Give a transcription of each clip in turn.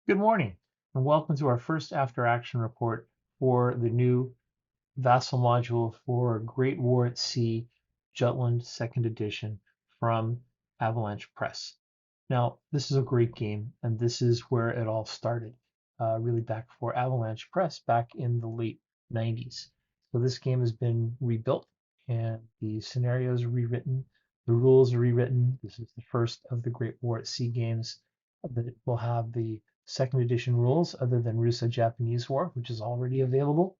Good morning, and welcome to our first after action report for the new Vassal module for Great War at Sea, Jutland 2nd edition from Avalanche Press. Now, this is a great game, and this is where it all started, really back for Avalanche Press back in the late 90s. So this game has been rebuilt, and the scenarios are rewritten, the rules are rewritten. This is the first of the Great War at Sea games that will have the 2nd edition rules other than Russo-Japanese War, which is already available.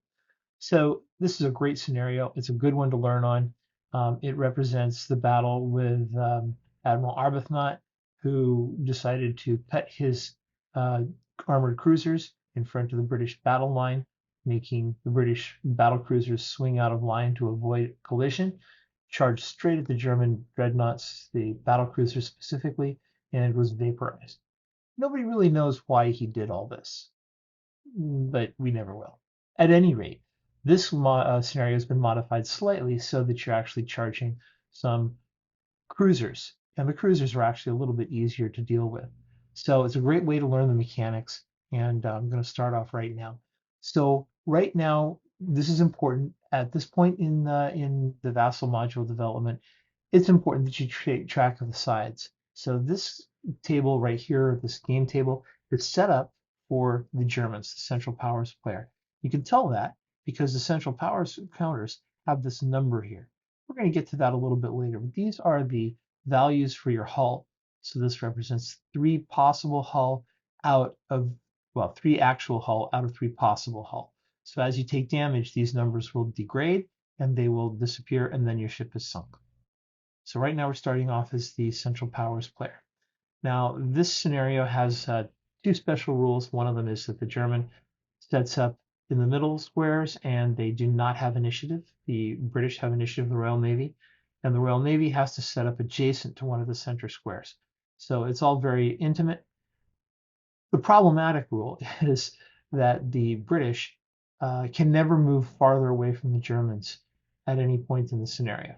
So this is a great scenario. It's a good one to learn on. It represents the battle with Admiral Arbuthnot, who decided to put his uh, armored cruisers in front of the British battle line, making the British battle cruisers swing out of line to avoid collision, charged straight at the German dreadnoughts, the battle cruisers specifically, and was vaporized. Nobody really knows why he did all this, but we never will. At any rate, this scenario has been modified slightly so that you're actually charging some cruisers, and the cruisers are actually a little bit easier to deal with. So it's a great way to learn the mechanics, and I'm going to start off right now. So right now, this is important. At this point in the Vassal module development, it's important that you take track of the sides. So this table right here, this game table, is set up for the Germans, the Central Powers player. You can tell that because the Central Powers counters have this number here. We're going to get to that a little bit later, but these are the values for your hull. So this represents three possible hull out of, well, three actual hull out of three possible hull. So as you take damage, these numbers will degrade and they will disappear, and then your ship is sunk. So right now we're starting off as the Central Powers player. Now this scenario has two special rules. One of them is that the German sets up in the middle squares and they do not have initiative. The British have initiative, the Royal Navy, and the Royal Navy has to set up adjacent to one of the center squares. So it's all very intimate. The problematic rule is that the British can never move farther away from the Germans at any point in the scenario.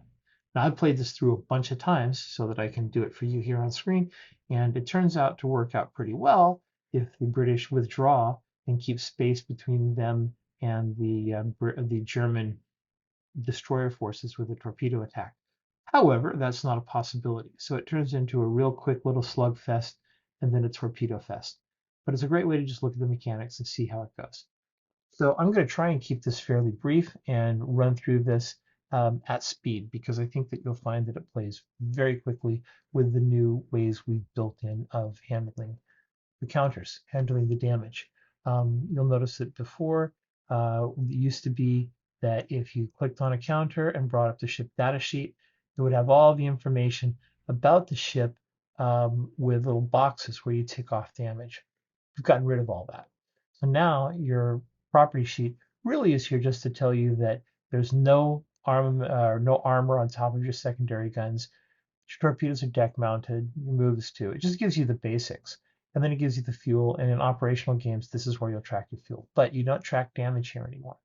Now, I've played this through a bunch of times so that I can do it for you here on screen, and it turns out to work out pretty well if the British withdraw and keep space between them and the German destroyer forces with a torpedo attack. However, that's not a possibility, so it turns into a real quick little slugfest and then a torpedo fest. But it's a great way to just look at the mechanics and see how it goes. So I'm going to try and keep this fairly brief and run through this at speed because I think that you'll find that it plays very quickly with the new ways we've built in of handling the counters, handling the damage. You'll notice that before it used to be that if you clicked on a counter and brought up the ship data sheet, it would have all the information about the ship with little boxes where you tick off damage. We've gotten rid of all that. So now your property sheet really is here just to tell you that there's no armor on top of your secondary guns. Your torpedoes are deck mounted. Your moves too. It just gives you the basics, and then it gives you the fuel. And in operational games, this is where you'll track your fuel, but you don't track damage here anymore.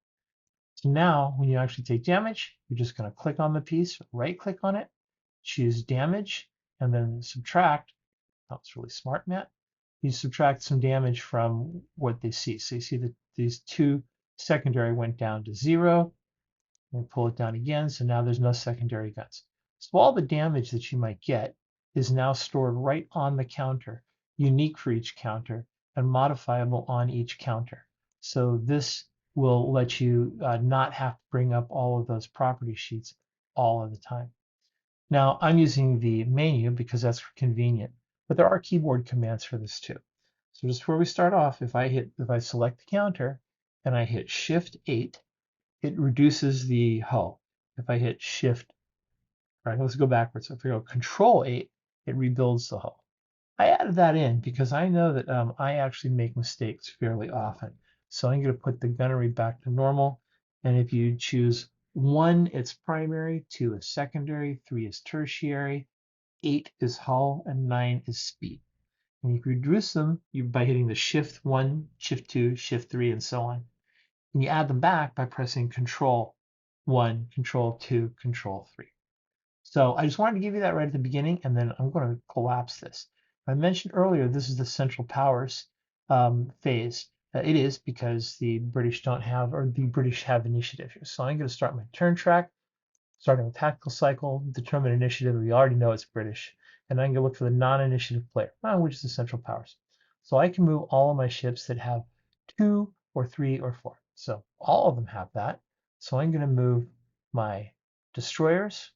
So now, when you actually take damage, you're just going to click on the piece, right-click on it, choose damage, and then subtract. That's really smart, Matt. You subtract some damage from what they see. So you see that these two secondary went down to 0, and pull it down again. So now there's no secondary guns. So all the damage that you might get is now stored right on the counter, unique for each counter and modifiable on each counter. So this will let you not have to bring up all of those property sheets all of the time. Now I'm using the menu because that's convenient, but there are keyboard commands for this too. So just before we start off, if I select the counter and I hit Shift 8, it reduces the hull. If I hit Shift, all right, let's go backwards. If I go Control 8, it rebuilds the hull. I added that in because I know that I actually make mistakes fairly often. So I'm going to put the gunnery back to normal. And if you choose 1, it's primary, 2 is secondary, 3 is tertiary, 8 is hull, and 9 is speed. And you can reduce them by hitting the Shift 1, Shift 2, Shift 3, and so on. And you add them back by pressing Control 1, Control 2, Control 3. So I just wanted to give you that right at the beginning, and then I'm going to collapse this. I mentioned earlier this is the Central Powers phase. It is because the British don't have, or the British have initiative here. So I'm going to start my turn track, starting with tactical cycle, determine initiative. We already know it's British. And I'm going to look for the non-initiative player, which is the Central Powers. So I can move all of my ships that have 2 or 3 or 4. So all of them have that. So I'm going to move my destroyers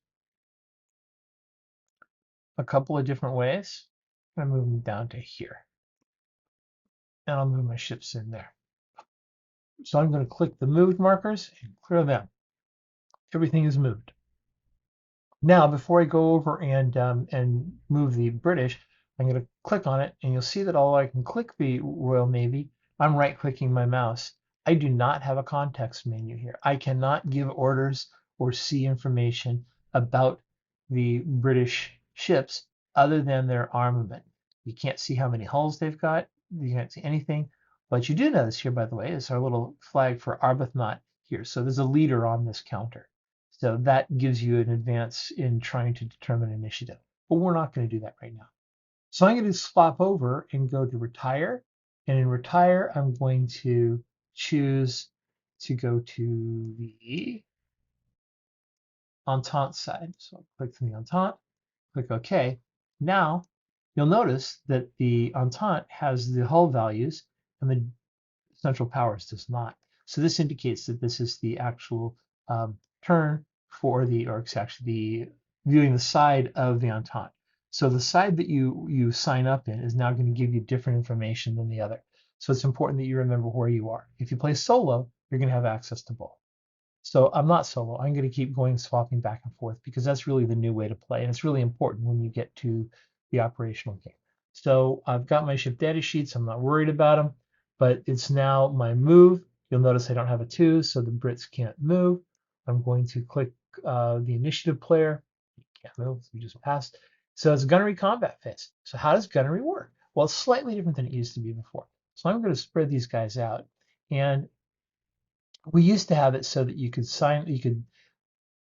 a couple of different ways. I'm going to move them down to here. And I'll move my ships in there. So I'm going to click the moved markers and clear them. Everything is moved. Now, before I go over and move the British, I'm going to click on it, and you'll see that although I can click the Royal Navy, I'm right-clicking my mouse. I do not have a context menu here. I cannot give orders or see information about the British ships other than their armament. You can't see how many hulls they've got. You can't see anything. But you do notice here, by the way, is our little flag for Arbuthnot here. So there's a leader on this counter. So that gives you an advance in trying to determine initiative. But we're not going to do that right now. So I'm going to swap over and go to retire. And in retire, I'm going to choose to go to the Entente side. So I'll click to the Entente, click OK. Now you'll notice that the Entente has the hull values and the Central Powers does not. So this indicates that this is the actual turn for the, or it's actually the viewing the side of the Entente. So the side that you sign up in is now going to give you different information than the other. So it's important that you remember where you are. If you play solo, you're going to have access to both. So I'm not solo. I'm going to keep going swapping back and forth because that's really the new way to play. And it's really important when you get to the operational game. So I've got my ship data sheets. I'm not worried about them, but it's now my move. You'll notice I don't have a 2, so the Brits can't move. I'm going to click the initiative player. Can't move, so we just passed. So it's gunnery combat phase. So how does gunnery work? Well, it's slightly different than it used to be before. So I'm going to spread these guys out. And we used to have it so that you could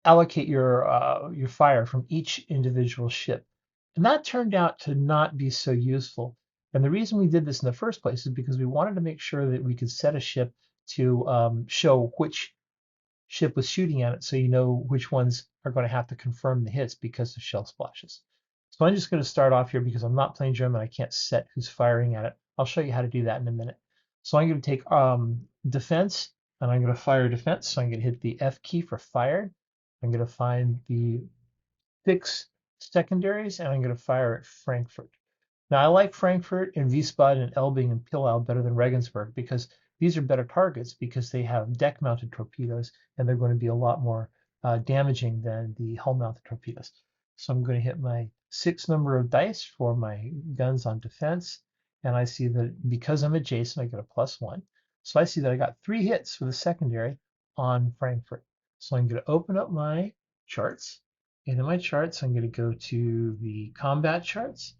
allocate your fire from each individual ship, and that turned out to not be so useful. And the reason we did this in the first place is because we wanted to make sure that we could set a ship to show which ship was shooting at it, so you know which ones are going to have to confirm the hits because of shell splashes. So I'm just going to start off here because I'm not playing German. I can't set who's firing at it. I'll show you how to do that in a minute. So I'm going to take defense, and I'm going to fire defense. So I'm going to hit the F key for fired. I'm going to find the fix secondaries, and I'm going to fire at Frankfurt. Now, I like Frankfurt and Wiesbaden and Elbing and Pillau better than Regensburg because these are better targets because they have deck-mounted torpedoes and they're going to be a lot more damaging than the hull-mounted torpedoes. So I'm going to hit my 6 number of dice for my guns on defense, and I see that because I'm adjacent, I get a +1. So I see that I got 3 hits for the secondary on Frankfurt. So I'm going to open up my charts, and in my charts, I'm going to go to the combat charts,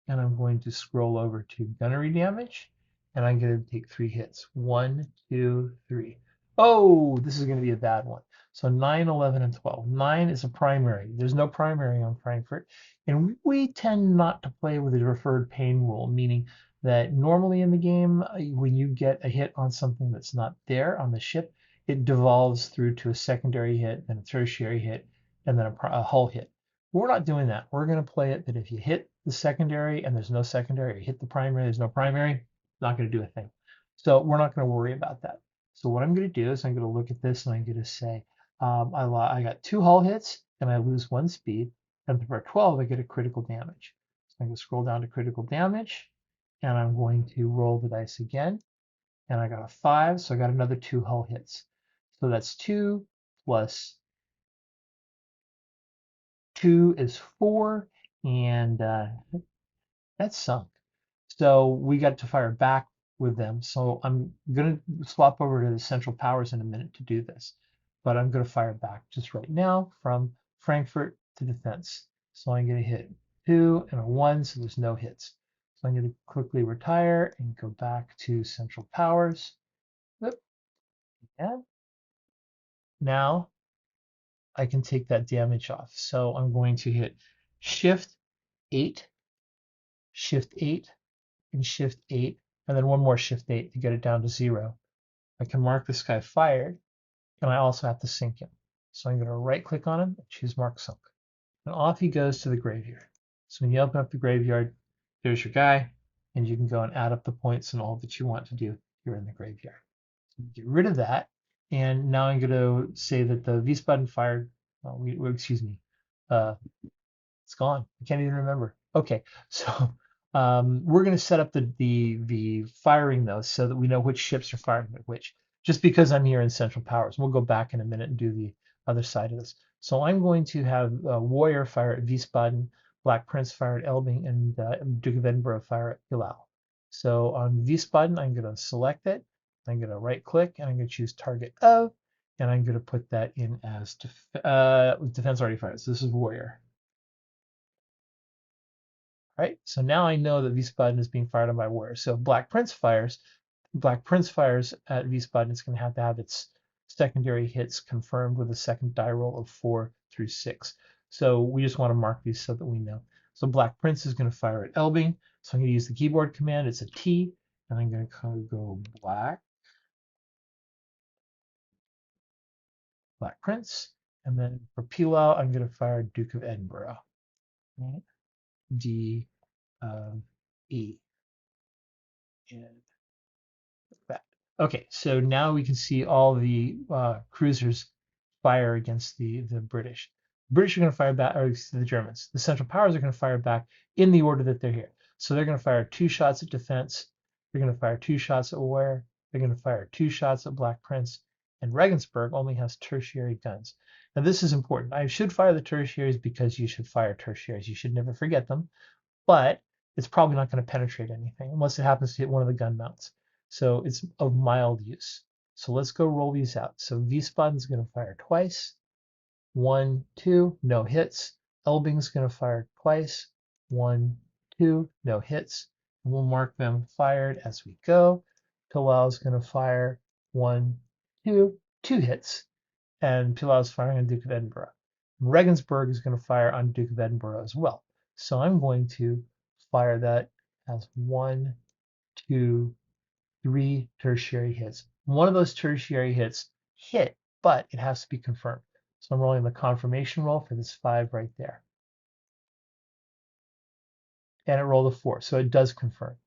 and I'm going to scroll over to gunnery damage, and I'm going to take 3 hits. 1, 2, 3. Oh, this is going to be a bad one. So 9, 11, and 12. 9 is a primary. There's no primary on Frankfurt, and we tend not to play with the referred pain rule, meaning that normally in the game, when you get a hit on something that's not there on the ship, it devolves through to a secondary hit, then a tertiary hit, and then a hull hit. We're not doing that. We're going to play it that if you hit the secondary and there's no secondary, or you hit the primary, there's no primary, not going to do a thing. So we're not going to worry about that. So what I'm going to do is I'm going to look at this and I'm going to say, I got 2 hull hits and I lose 1 speed. And for 12, I get a critical damage. So I'm going to scroll down to critical damage, and I'm going to roll the dice again. And I got a 5, so I got another 2 hull hits. So that's 2 plus 2 is 4, and that's sunk. So we got to fire back with them. So I'm going to swap over to the Central Powers in a minute to do this. But I'm going to fire back just right now from Frankfurt to defense. So I'm going to hit 2 and a 1, so there's no hits. So I'm going to quickly retire and go back to Central Powers. Whoop. And now I can take that damage off. So I'm going to hit Shift 8, Shift 8, and Shift 8, and then one more shift 8 to get it down to 0. I can mark this guy fired, and I also have to sink him. So I'm going to right click on him and choose mark sunk. And off he goes to the graveyard. So when you open up the graveyard, there's your guy, and you can go and add up the points and all that you want to do here in the graveyard. So get rid of that, and now I'm going to say that the Wiesbaden fired. Excuse me, uh, it's gone. I can't even remember. Okay, so we're going to set up the firing though, so that we know which ships are firing at which. Just because I'm here in Central Powers, we'll go back in a minute and do the other side of this. So I'm going to have Warrior fire at Wiesbaden, Black Prince fire at Elbing, and Duke of Edinburgh fire at Pillau. So on Wiesbaden, I'm going to select it. I'm going to right click and I'm going to choose target of, and I'm going to put that in as defense already fired. So this is Warrior. Right? So now I know that Wiesbaden is being fired on my warrior. So if Black Prince fires at Wiesbaden, it's going to have its secondary hits confirmed with a second die roll of 4 through 6. So we just want to mark these so that we know. So Black Prince is going to fire at Elbing. So I'm going to use the keyboard command. It's a T, and I'm going to go Black Prince. And then for Pillau, I'm going to fire Duke of Edinburgh. Right? D, E. And that. Okay, so now we can see all the cruisers fire against the British. The British are going to fire back, or the Germans. The Central Powers are going to fire back in the order that they're here. So they're going to fire 2 shots at defense. They're going to fire 2 shots at Warrior. They're going to fire 2 shots at Black Prince. And Regensburg only has tertiary guns. Now this is important. I should fire the tertiaries because you should fire tertiaries. You should never forget them. But it's probably not going to penetrate anything unless it happens to hit one of the gun mounts. So it's of mild use. So let's go roll these out. So Wiesbaden's going to fire twice. 1, 2, no hits. Elbing's going to fire twice. 1, 2, no hits. And we'll mark them fired as we go. Pillau's going to fire 1, 2, 2 hits. And Pillau's firing on Duke of Edinburgh. Regensburg is going to fire on Duke of Edinburgh as well. So I'm going to fire that as 1, 2, 3 tertiary hits. One of those tertiary hits hit, but it has to be confirmed. So I'm rolling the confirmation roll for this 5 right there. And it rolled a 4, so it does confirm.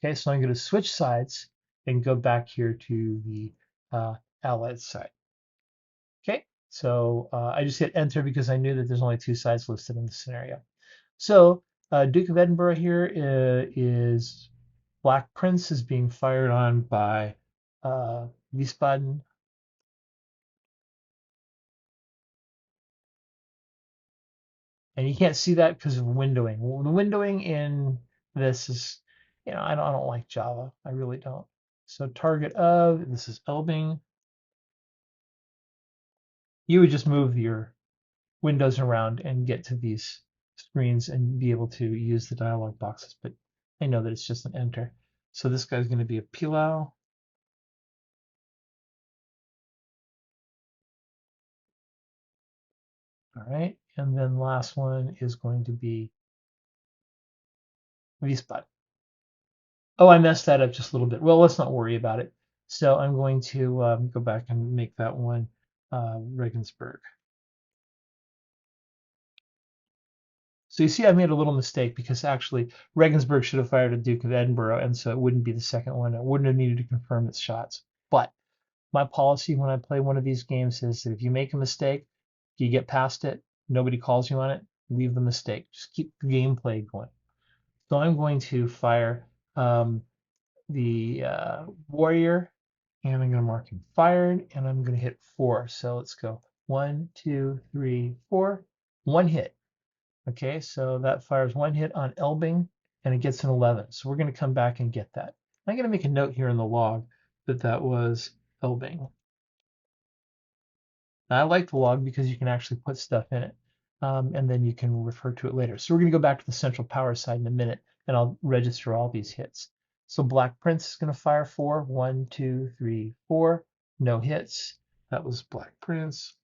Okay, so I'm going to switch sides and go back here to the Allied side. Okay, so I just hit enter because I knew that there's only 2 sides listed in the scenario. So Duke of Edinburgh here is Black Prince is being fired on by Wiesbaden. And you can't see that because of windowing. Well, the windowing in this is, I don't like Java. I really don't. So target of, this is Elbing. You would just move your windows around and get to these screens and be able to use the dialog boxes, but I know that it's just an enter. So this guy's going to be a Pillau. All right, and then last one is going to be Wiesbaden. Oh, I messed that up just a little bit. Well, let's not worry about it. So I'm going to go back and make that one Regensburg. So you see I made a little mistake because actually Regensburg should have fired a Duke of Edinburgh, and so it wouldn't be the second one. It wouldn't have needed to confirm its shots. But my policy when I play one of these games is that if you make a mistake, you get past it, nobody calls you on it, leave the mistake. Just keep the gameplay going. So I'm going to fire the warrior, and I'm going to mark him fired, and I'm going to hit 4. So let's go 1, 2, 3, 4. 1 hit. Okay, so that fires 1 hit on Elbing, and it gets an 11. So we're going to come back and get that. I'm going to make a note here in the log that that was Elbing. Now, I like the log because you can actually put stuff in it, and then you can refer to it later. So we're going to go back to the Central Power side in a minute, and I'll register all these hits. So Black Prince is going to fire 4. 1, 2, 3, 4. No hits. That was Black Prince.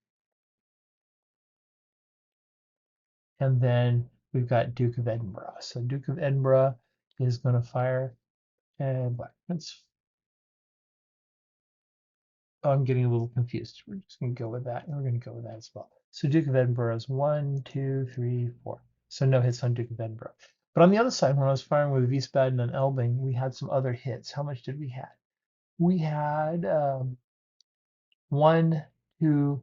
And then we've got Duke of Edinburgh. So Duke of Edinburgh is going to fire and Black Prince. Oh, I'm getting a little confused. We're just going to go with that, and we're going to go with that as well. So Duke of Edinburgh is 1, 2, 3, 4. So no hits on Duke of Edinburgh. But on the other side, when I was firing with Wiesbaden and Elbing, we had some other hits. How much did we have? We had 1, 2,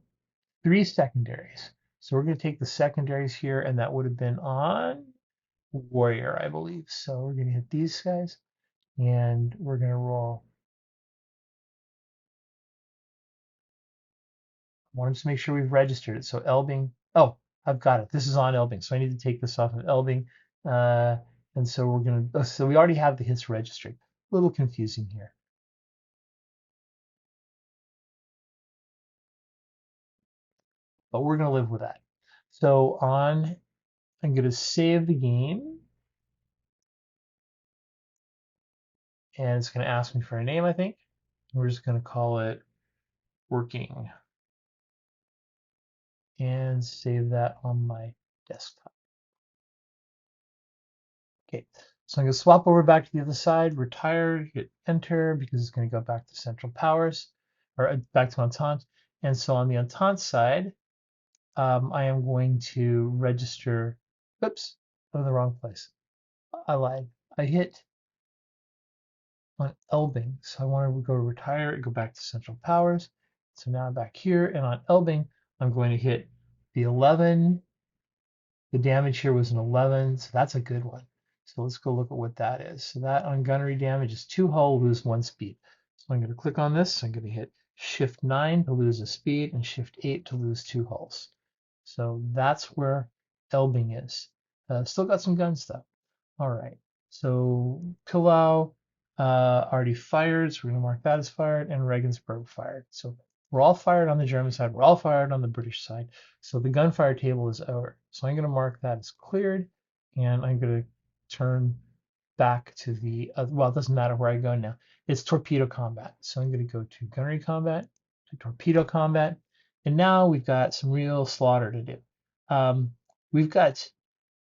3 secondaries. So we're going to take the secondaries here, and that would have been on Warrior, I believe. So we're going to hit these guys, and we're going to roll. I wanted to make sure we've registered it. So Elbing, oh, I've got it. This is on Elbing, so I need to take this off of Elbing. And so we're going to, so we already have the hits registered. A little confusing here. But we're going to live with that. So on, I'm going to save the game. And it's going to ask me for a name, I think. We're just going to call it working and save that on my desktop. Okay, so I'm going to swap over back to the other side, retire, hit enter because it's going to go back to Central Powers or back to Entente. And so on the Entente side, I am going to register. Oops, I'm in the wrong place. I lied. I hit on Elbing. So I want to go to retire and go back to Central Powers. So now I'm back here, and on Elbing, I'm going to hit the 11. The damage here was an 11, so that's a good one. So let's go look at what that is. So that on gunnery damage is 2 hull, lose 1 speed. So I'm going to click on this. I'm going to hit Shift 9 to lose a speed and Shift 8 to lose 2 hulls. So that's where Elbing is. Still got some gun stuff. All right. So Pillau already fired, so we're going to mark that as fired, and Regensburg fired. So we're all fired on the German side. We're all fired on the British side. So the gunfire table is over. So I'm going to mark that as cleared, and I'm going to turn back to the, well, it doesn't matter where I go now. It's torpedo combat. So I'm going to go to gunnery combat, to torpedo combat, and now we've got some real slaughter to do. We've got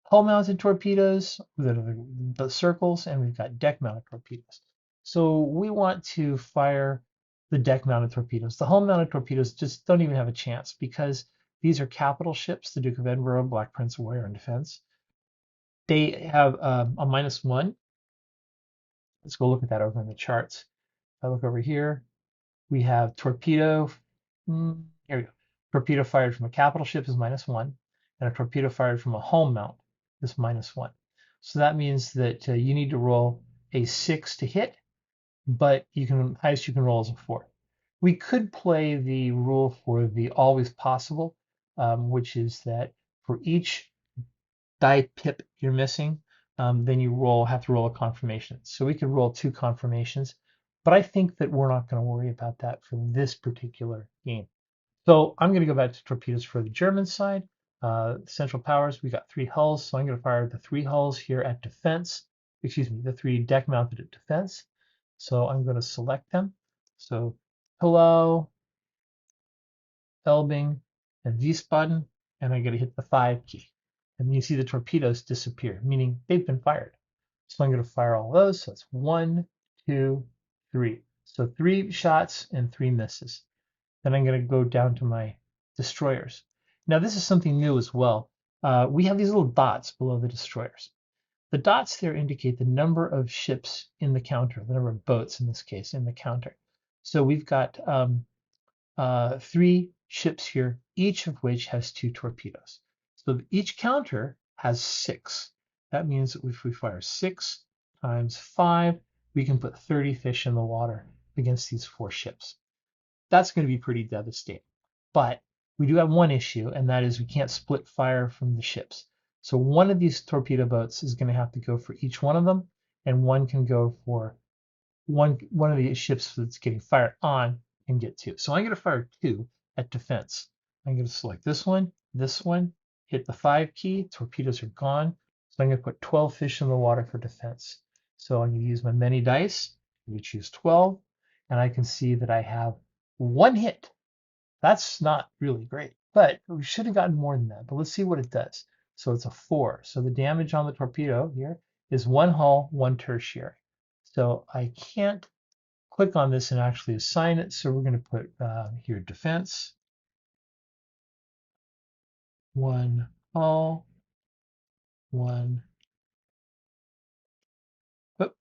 hull-mounted torpedoes that are the circles, and we've got deck-mounted torpedoes. So we want to fire the deck-mounted torpedoes. The hull-mounted torpedoes just don't even have a chance because these are capital ships, the Duke of Edinburgh, Black Prince, Warrior, and Defense. They have a -1. Let's go look at that over in the charts. If I look over here, we have torpedo. Here we go. Torpedo fired from a capital ship is -1, and a torpedo fired from a hull mount is -1. So that means that you need to roll a 6 to hit, but highest you can roll is a 4. We could play the rule for the always possible, which is that for each die pip you're missing, then you have to roll a confirmation. So we could roll 2 confirmations, but I think that we're not going to worry about that for this particular game. So I'm going to go back to torpedoes for the German side. Central Powers, we got 3 hulls, so I'm going to fire the 3 hulls here at defense. Excuse me, the 3 deck mounted at defense. So I'm going to select them. So Pillau, Elbing, and Wiesbaden, and I'm going to hit the 5 key. And you see the torpedoes disappear, meaning they've been fired. So I'm going to fire all those. So it's 1, 2, 3. So 3 shots and 3 misses. Then I'm going to go down to my destroyers. Now this is something new as well. We have these little dots below the destroyers. The dots there indicate the number of ships in the counter, the number of boats in this case in the counter. So we've got 3 ships here, each of which has 2 torpedoes. So each counter has 6. That means that if we fire 6 times 5, we can put 30 fish in the water against these 4 ships. That's going to be pretty devastating. But we do have one issue, and that is we can't split fire from the ships. So one of these torpedo boats is going to have to go for each one of them, and one can go for one of the ships that's getting fired on and get 2. So I'm going to fire 2 at defense. I'm going to select this one, hit the 5 key, torpedoes are gone. So I'm going to put 12 fish in the water for defense. So I'm going to use my many dice. I'm going to choose 12, and I can see that I have 1 hit. That's not really great, but we should have gotten more than that. But let's see what it does. So it's a 4. So the damage on the torpedo here is 1 hull, 1 tertiary. So I can't click on this and actually assign it. So we're going to put here defense, one hull, one. Oh,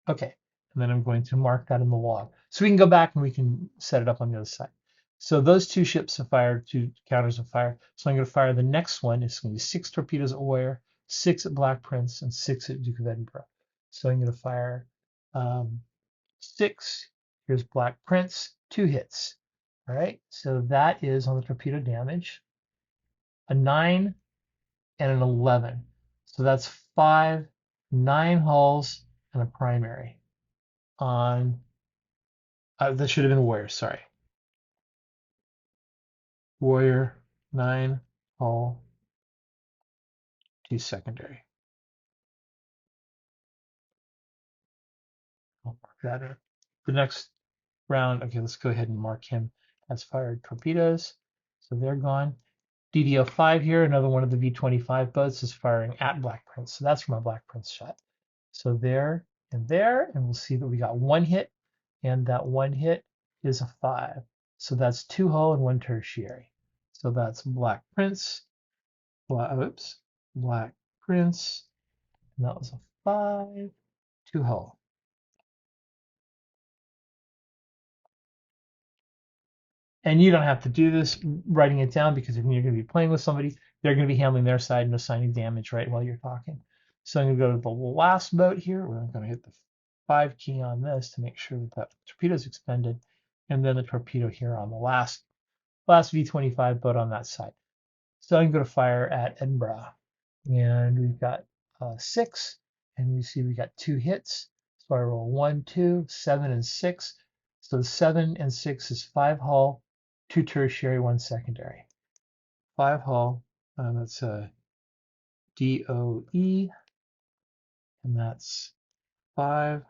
okay. And then I'm going to mark that in the log. So we can go back and we can set it up on the other side. So those two ships have fired, two counters have fired. So I'm going to fire the next one. It's going to be 6 torpedoes at Warrior, 6 at Black Prince, and 6 at Duke of Edinburgh. So I'm going to fire 6. Here's Black Prince, 2 hits. All right, so that is on the torpedo damage, a 9 and an 11. So that's 5, 9 hulls, and a primary on, that should have been Warrior, sorry. Warrior, 9 hull, 2 secondary. I'll mark that in. The next round, okay, let's go ahead and mark him as fired torpedoes. So they're gone. DD-05 here, another one of the V-25 boats is firing at Black Prince. So that's my Black Prince shot. So there, and we'll see that we got 1 hit, and that 1 hit is a 5. So that's 2 hull and 1 tertiary. So that's Black Prince, Black Prince, and that was a 5, 2 hull. And you don't have to do this writing it down, because if you're going to be playing with somebody, they're going to be handling their side and assigning damage right while you're talking. So I'm going to go to the last boat here. We're going to hit the 5 key on this to make sure that that torpedo is expended, and then the torpedo here on the last V-25 boat on that side. So I'm going to fire at Edinburgh, and we've got 6, and we see we got 2 hits. So I roll 1, 2, 7, and 6. So 7 and 6 is 5 hull, 2 tertiary, 1 secondary. 5 hull, that's a DOE, and that's 5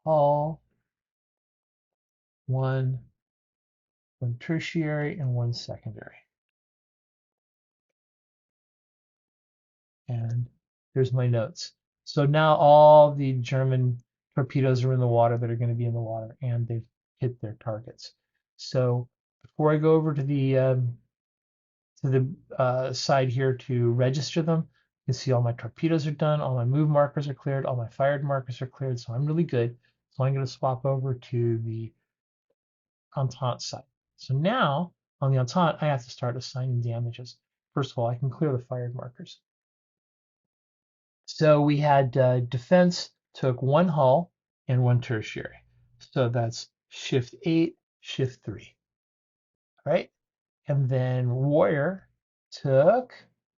hull, 1 tertiary, and 1 secondary. And here's my notes. So now all the German torpedoes are in the water that are going to be in the water, and they've hit their targets. So before I go over to the side here to register them, you can see all my torpedoes are done, all my move markers are cleared, all my fired markers are cleared, so I'm really good. So I'm going to swap over to the Entente side. So now on the Entente, I have to start assigning damages. First of all, I can clear the fired markers. So we had defense took 1 hull and 1 tertiary. So that's shift 8, shift 3, right? And then warrior took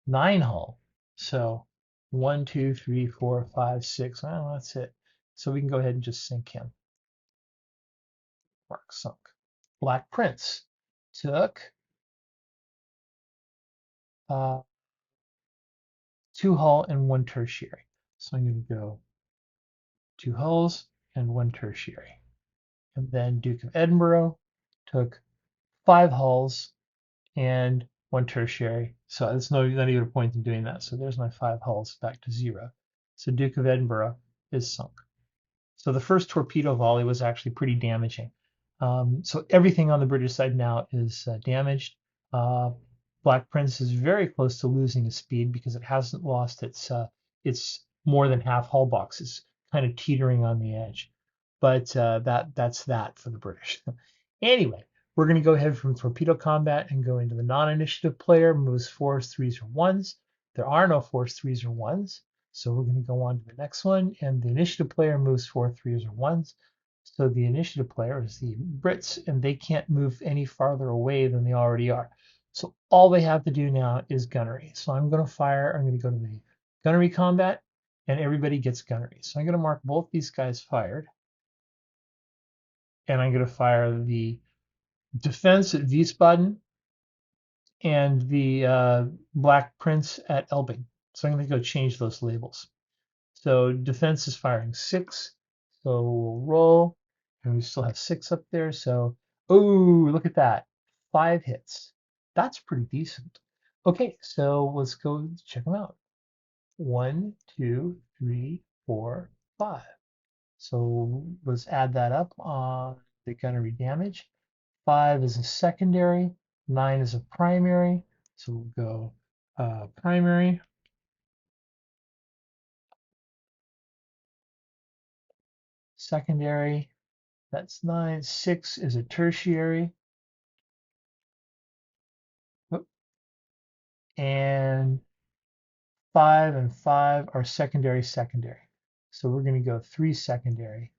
9 hull. So 1, 2, 3, 4, 5, 6. Well, that's it. So we can go ahead and just sink him. Mark sunk. Black Prince took 2 hull and 1 tertiary. So I'm going to go 2 hulls and 1 tertiary. And then Duke of Edinburgh took 5 hulls and 1 tertiary. So there's not even a point in doing that. So there's my 5 hulls back to 0. So Duke of Edinburgh is sunk. So the first torpedo volley was actually pretty damaging. So everything on the British side now is damaged. Black Prince is very close to losing its speed because it hasn't lost its more than half hull box. It's kind of teetering on the edge. But that's that for the British. Anyway, we're going to go ahead from torpedo combat and go into the non-initiative player. Moves 4s, 3s, or 1s. There are no 4s, 3s, or 1s. So we're going to go on to the next one, and the initiative player moves 4 3s or 1s. So the initiative player is the Brits, and they can't move any farther away than they already are. So all they have to do now is gunnery. So I'm going to go to the gunnery combat, and everybody gets gunnery. So I'm going to mark both these guys fired, and I'm going to fire the defense at Wiesbaden and the Black Prince at Elbing. So I'm going to go change those labels. So defense is firing 6. So we'll roll, and we still have 6 up there. So, oh, look at that. 5 hits. That's pretty decent. Okay, so let's go check them out. 1, 2, 3, 4, 5. So let's add that up on the gunnery damage. 5 is a secondary, 9 is a primary. So we'll go primary. Secondary, that's 9. 6 is a tertiary. And 5 and 5 are secondary. So we're going to go 3 secondary,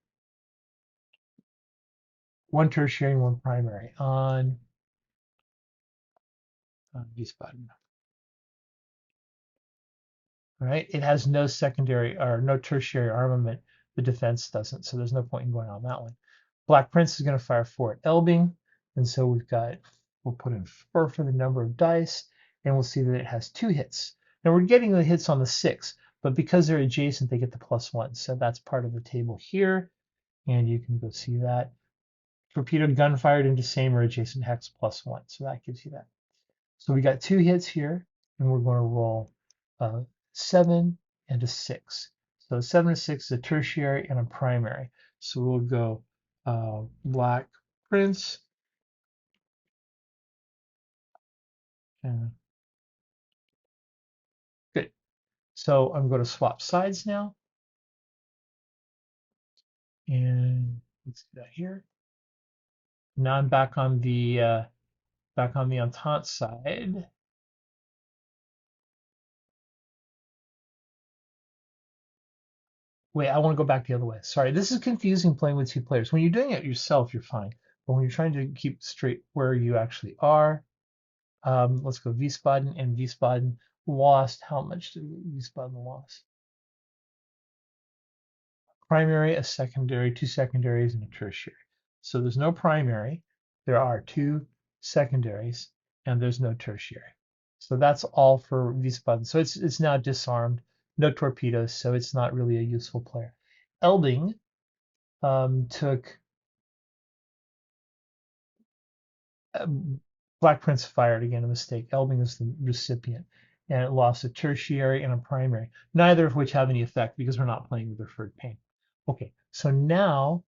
1 tertiary, and 1 primary on Wiesbaden. All right, it has no secondary or no tertiary armament. The defense doesn't, so there's no point in going on that one. Black Prince is going to fire 4 at Elbing, and so we'll put in 4 for the number of dice, and we'll see that it has 2 hits. Now we're getting the hits on the 6, but because they're adjacent, they get the +1. So that's part of the table here, and you can go see that. Torpedo gun fired into same or adjacent hex +1, so that gives you that. So we got 2 hits here, and we're going to roll 7 and a 6. So 7 and 6 is a tertiary and a primary. So we'll go Black Prince. And good. So I'm going to swap sides now. And let's do that here. Now I'm back on the Entente side. Wait, I want to go back the other way. Sorry, this is confusing playing with 2 players. When you're doing it yourself, you're fine. But when you're trying to keep straight where you actually are, let's go Wiesbaden, and Wiesbaden lost. How much did Wiesbaden lost? Primary, a secondary, 2 secondaries, and a tertiary. So there's no primary. There are 2 secondaries, and there's no tertiary. So that's all for Wiesbaden. So it's now disarmed, no torpedoes, so it's not really a useful player. Elbing took Black Prince fired again, a mistake. Elbing is the recipient, and it lost a tertiary and a primary, neither of which have any effect because we're not playing with deferred pain. Okay, so now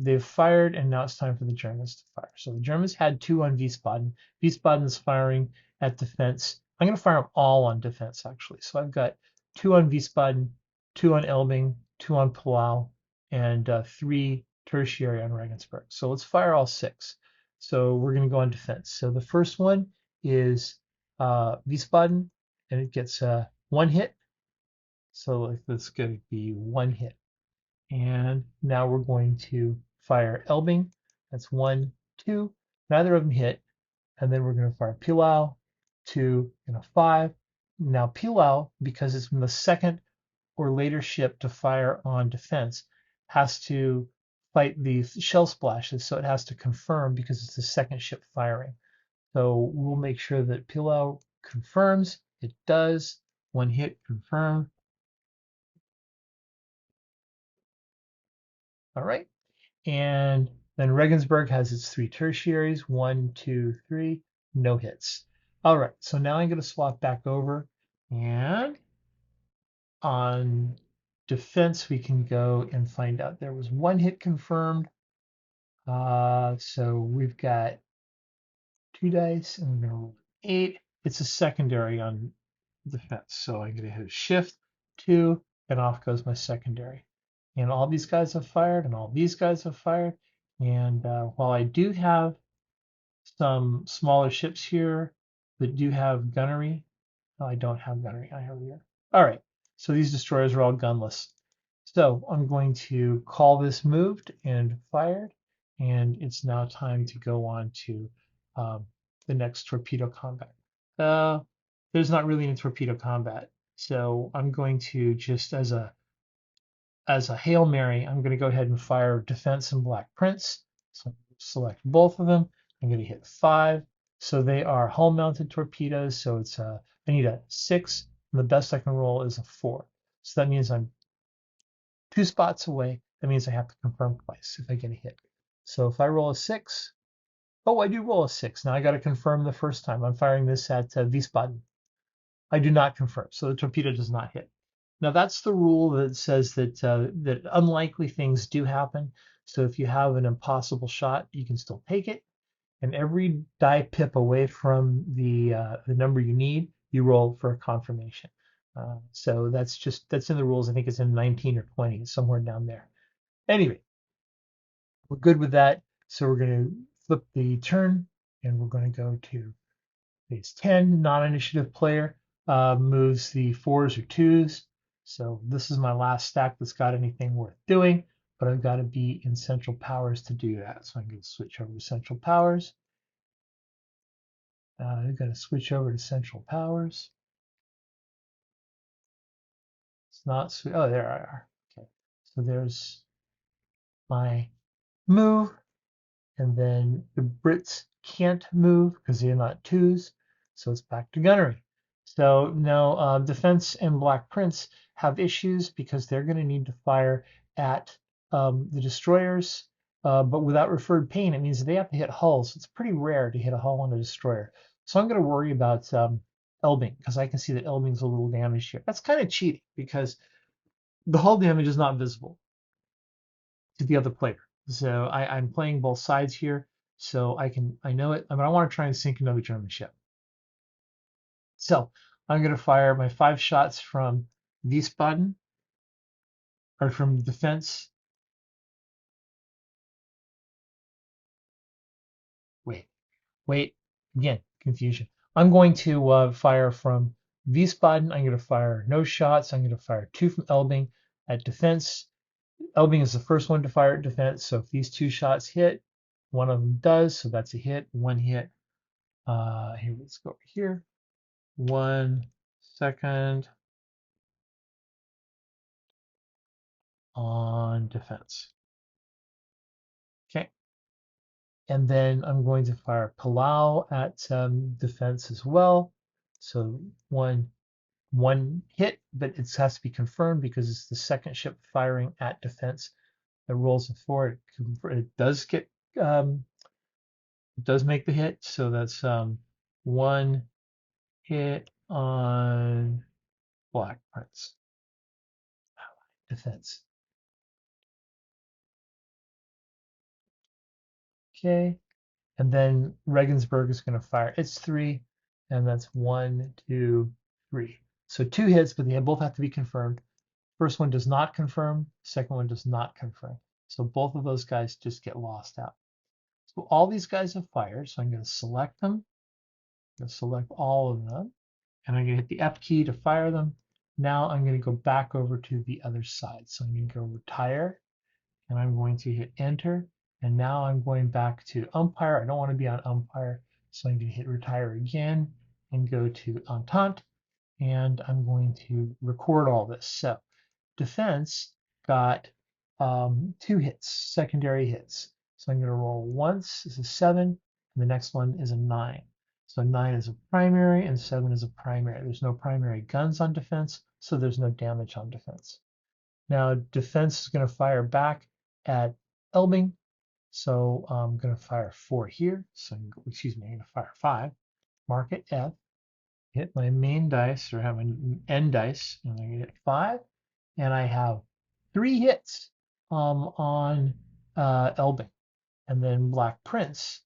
they've fired, and now it's time for the Germans to fire. So the Germans had 2 on Wiesbaden. Wiesbaden is firing at defense. I'm going to fire them all on defense, actually. So I've got 2 on Wiesbaden, 2 on Elbing, 2 on Palau, and 3 tertiary on Regensburg. So let's fire all 6. So we're going to go on defense. So the first one is Wiesbaden, and it gets 1 hit. So that's going to be 1 hit. And now we're going to fire Elbing. That's 1, 2. Neither of them hit. And then we're going to fire Pilau, 2 and a 5. Now Pilau, because it's the second or later ship to fire on defense, has to fight the shell splashes, so it has to confirm because it's the second ship firing. So we'll make sure that Pilau confirms. It does. 1 hit, confirm. All right. And then Regensburg has its 3 tertiaries, 1, 2, 3, no hits. All right, so now I'm going to swap back over, and on defense, we can go and find out there was 1 hit confirmed. So we've got 2 dice, and we're going to roll 8. It's a secondary on defense, so I'm going to hit shift 2, and off goes my secondary. And all these guys have fired, and all these guys have fired. And while I do have some smaller ships here that do have gunnery, no, I don't have gunnery. I have here. All right, so these destroyers are all gunless. So I'm going to call this moved and fired, and it's now time to go on to the next torpedo combat. There's not really any torpedo combat, so I'm going to just as a Hail Mary, I'm going to go ahead and fire Defense and Black Prince. So select both of them. I'm going to hit 5. So they are hull-mounted torpedoes. So it's I need a 6, and the best I can roll is a 4. So that means I'm 2 spots away. That means I have to confirm twice if I get a hit. So if I roll a 6, oh, I do roll a 6. Now I got to confirm the first time. I'm firing this at Wiesbaden. I do not confirm, so the torpedo does not hit. Now that's the rule that says that unlikely things do happen. So if you have an impossible shot, you can still take it. And every die pip away from the number you need, you roll for a confirmation. So that's in the rules. I think it's in 19 or 20, somewhere down there. Anyway, we're good with that. So we're going to flip the turn, and we're going to go to phase 10. Non-initiative player moves the 4s or 2s. So this is my last stack that's got anything worth doing, but I've got to be in Central Powers to do that. So I'm going to switch over to Central Powers. I've got to switch over to Central Powers. It's not, oh, there I are. Okay, so there's my move. And then the Brits can't move because they're not 2s, so it's back to gunnery. So now Defense and Black Prince have issues because they're going to need to fire at the destroyers, but without referred pain, it means that they have to hit hulls. It's pretty rare to hit a hull on a destroyer. So I'm going to worry about Elbing because I can see that Elbing's a little damaged here. That's kind of cheating because the hull damage is not visible to the other player. So I'm playing both sides here, so I know it. I mean, I want to try and sink another German ship. So I'm going to fire my 5 shots from Wiesbaden, or from defense. Wait, again, confusion. I'm going to fire from Wiesbaden. I'm going to fire no shots. I'm going to fire 2 from Elbing at defense. Elbing is the first one to fire at defense, so if these 2 shots hit, one of them does, so that's a hit, 1 hit. Here, let's go over here. 1 second on defense. Okay. And then I'm going to fire Palau at defense as well. So one hit, but it has to be confirmed because it's the second ship firing at defense that rolls a 4. It does get it does make the hit. So that's 1 hit on Black Prince defense. Okay. And then Regensburg is going to fire its 3, and that's 1, 2, 3. So 2 hits, but they both have to be confirmed. First one does not confirm, second one does not confirm. So both of those guys just get lost out. So all these guys have fired, so I'm going to select them. I'm going to select all of them, and I'm going to hit the F key to fire them. Now I'm going to go back over to the other side. So I'm going to go retire, and I'm going to hit enter. And now I'm going back to umpire. I don't want to be on umpire, so I'm going to hit retire again and go to Entente, and I'm going to record all this. So defense got 2 hits, secondary hits. So I'm going to roll once is a 7, and the next one is a 9. So 9 is a primary and 7 is a primary. There's no primary guns on defense, so there's no damage on defense. Now defense is going to fire back at Elbing. So I'm going to fire 4 here. So excuse me, I'm going to fire 5. Mark it F. Hit my main dice or have an end dice, and I'm going to hit 5. And I have 3 hits on Elbing. And then Black Prince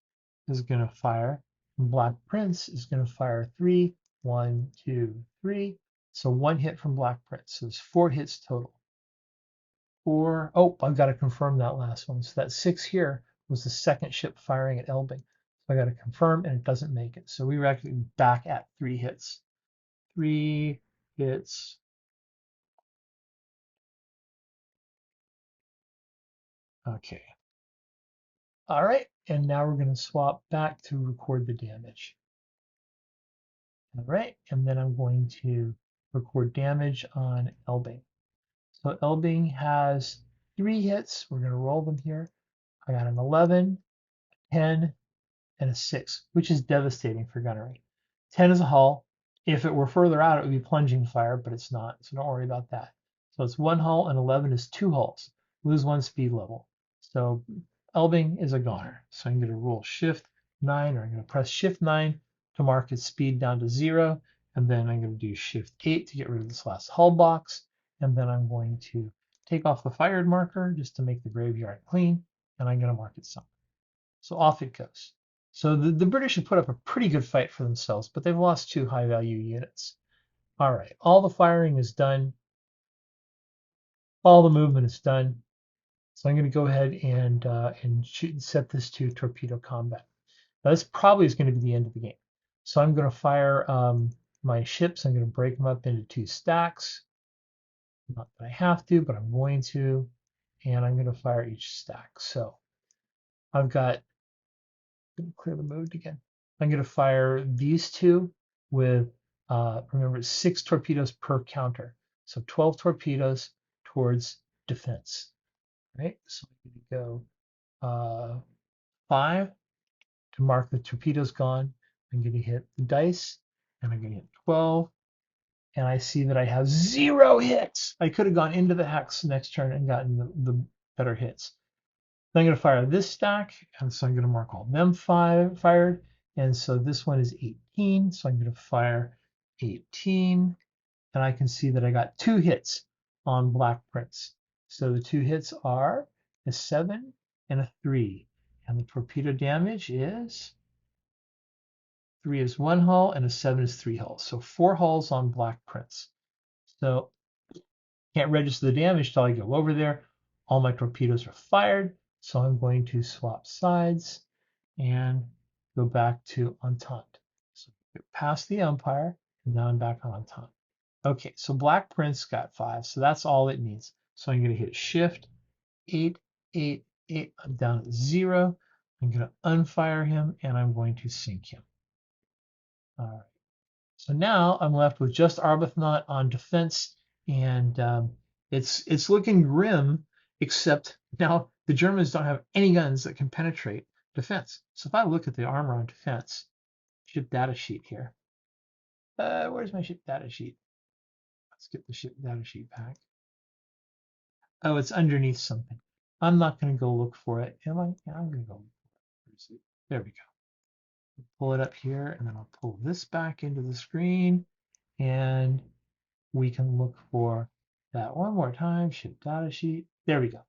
is going to fire. And Black Prince is going to fire 3. 1, 2, 3. So 1 hit from Black Prince. So there's 4 hits total. 4. Oh, I've got to confirm that last one. So that 6 here was the second ship firing at Elbing. So I got to confirm, and it doesn't make it. So we were actually back at 3 hits. 3 hits. Okay. All right, and now we're going to swap back to record the damage. All right, and then I'm going to record damage on Elbing. So Elbing has 3 hits. We're going to roll them here. I got an 11, 10, and a 6, which is devastating for gunnery. 10 is a hull. If it were further out, it would be plunging fire, but it's not, so don't worry about that. So it's 1 hull, and 11 is 2 hulls. Lose 1 speed level. So Elbing is a goner. So I'm going to roll Shift 9, or I'm going to press Shift 9 to mark its speed down to 0, and then I'm going to do Shift 8 to get rid of this last hull box, and then I'm going to take off the fired marker just to make the graveyard clean, and I'm going to mark it somewhere. So off it goes. So the British have put up a pretty good fight for themselves, but they've lost 2 high-value units. All right, all the firing is done. All the movement is done. So I'm going to go ahead and set this to torpedo combat. Now this probably is going to be the end of the game. So I'm going to fire my ships. I'm going to break them up into 2 stacks. Not that I have to, but I'm going to. And I'm going to fire each stack. So I've got, I'm going to clear the mode again. I'm going to fire these 2 with, remember, 6 torpedoes per counter. So 12 torpedoes towards defense. Right? So I'm going to go 5 to mark the torpedoes gone. I'm going to hit the dice, and I'm going to hit 12, and I see that I have 0 hits. I could have gone into the hex next turn and gotten the better hits. Then I'm going to fire this stack, and so I'm going to mark all them fired, and so this one is 18, so I'm going to fire 18, and I can see that I got 2 hits on black prints. So the 2 hits are a 7 and a 3, and the torpedo damage is 3 is 1 hull and a 7 is 3 hulls. So 4 hulls on black prints. So can't register the damage till I go over there. All my torpedoes are fired, so I'm going to swap sides and go back to Entente. So past the Empire, and now I'm back on Entente. Okay, so black prince got 5, so that's all it needs. So I'm going to hit Shift 8, 8, 8. I'm down at 0. I'm going to unfire him, and I'm going to sink him. All right. So now I'm left with just Arbuthnot on defense, and it's looking grim, except now the Germans don't have any guns that can penetrate defense. So if I look at the armor on defense, ship data sheet here. Where's my ship data sheet? Let's get the ship data sheet back. Oh, it's underneath something. I'm not going to go look for it. Am I? Yeah, I'm going to go look for it. There we go. Pull it up here, and then I'll pull this back into the screen, and we can look for that one more time. Ship data sheet. There we go.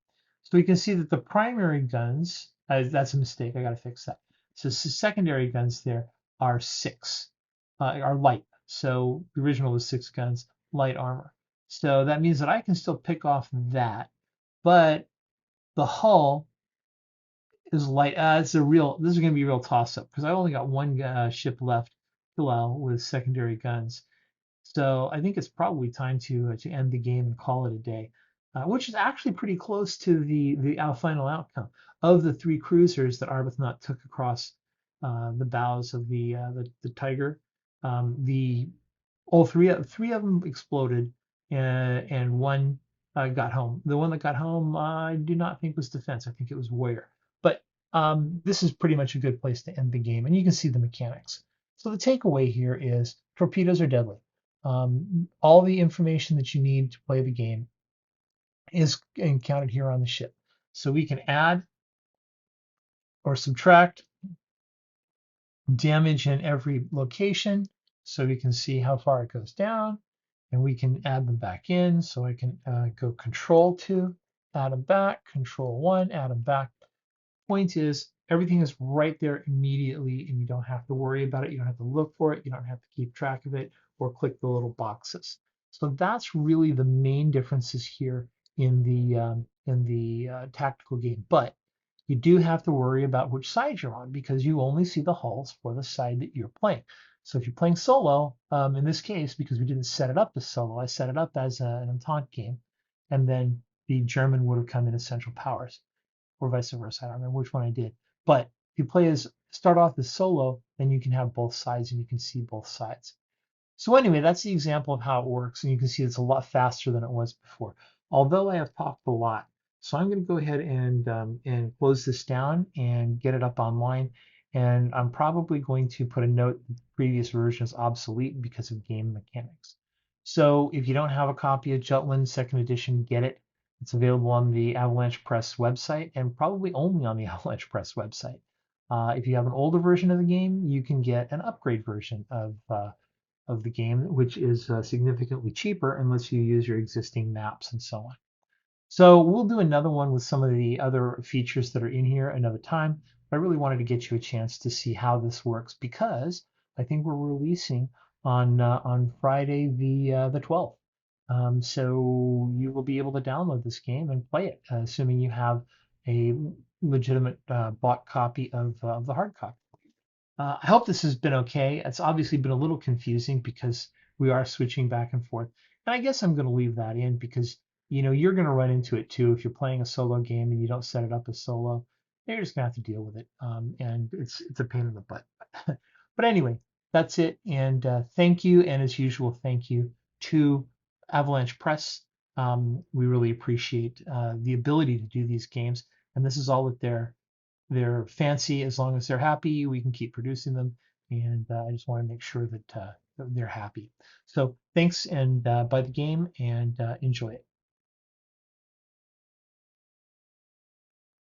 So we can see that the primary guns, that's a mistake. I got to fix that. So secondary guns there are 6, are light. So the original was 6 guns, light armor. So that means that I can still pick off that, but the hull is light. This is going to be a real toss up because I only got 1 ship left, Hillel, with secondary guns. So I think it's probably time to end the game and call it a day, which is actually pretty close to the final outcome of the 3 cruisers that Arbuthnot took across the bows of the Tiger. All three of them exploded, and 1 got home. The one that got home, I do not think was defense. I think it was warrior. But this is pretty much a good place to end the game, and you can see the mechanics. So the takeaway here is torpedoes are deadly. All the information that you need to play the game is encountered here on the ship. So we can add or subtract damage in every location, so we can see how far it goes down, and we can add them back in. So I can go Control-2, add them back, Control-1, add them back. Point is, everything is right there immediately, and you don't have to worry about it. You don't have to look for it. You don't have to keep track of it or click the little boxes. So that's really the main differences here in the tactical game. But you do have to worry about which side you're on because you only see the hulls for the side that you're playing. So if you're playing solo, in this case, because we didn't set it up as solo, I set it up as an Entente game, and then the German would have come in as Central Powers, or vice versa. I don't remember which one I did. But if you start off as solo, then you can have both sides and you can see both sides. So anyway, that's the example of how it works, and you can see it's a lot faster than it was before. Although I have talked a lot, so I'm going to go ahead and close this down and get it up online. And I'm probably going to put a note that the previous version is obsolete because of game mechanics. So if you don't have a copy of Jutland 2nd edition, get it. It's available on the Avalanche Press website and probably only on the Avalanche Press website. If you have an older version of the game, you can get an upgrade version of of the game, which is significantly cheaper and lets you use your existing maps and so on. So we'll do another one with some of the other features that are in here another time. But I really wanted to get you a chance to see how this works because I think we're releasing on Friday the 12th. So you will be able to download this game and play it, assuming you have a legitimate bought copy of the hard copy. I hope this has been okay. It's obviously been a little confusing because we are switching back and forth. And I guess I'm going to leave that in because you're going to run into it too if you're playing a solo game and you don't set it up as solo. You're just going to have to deal with it, and it's a pain in the butt. But anyway, that's it. And thank you, and as usual, thank you to Avalanche Press. We really appreciate the ability to do these games, and this is all that they're fancy. As long as they're happy, we can keep producing them. And I just want to make sure that they're happy. So thanks and buy the game and enjoy it.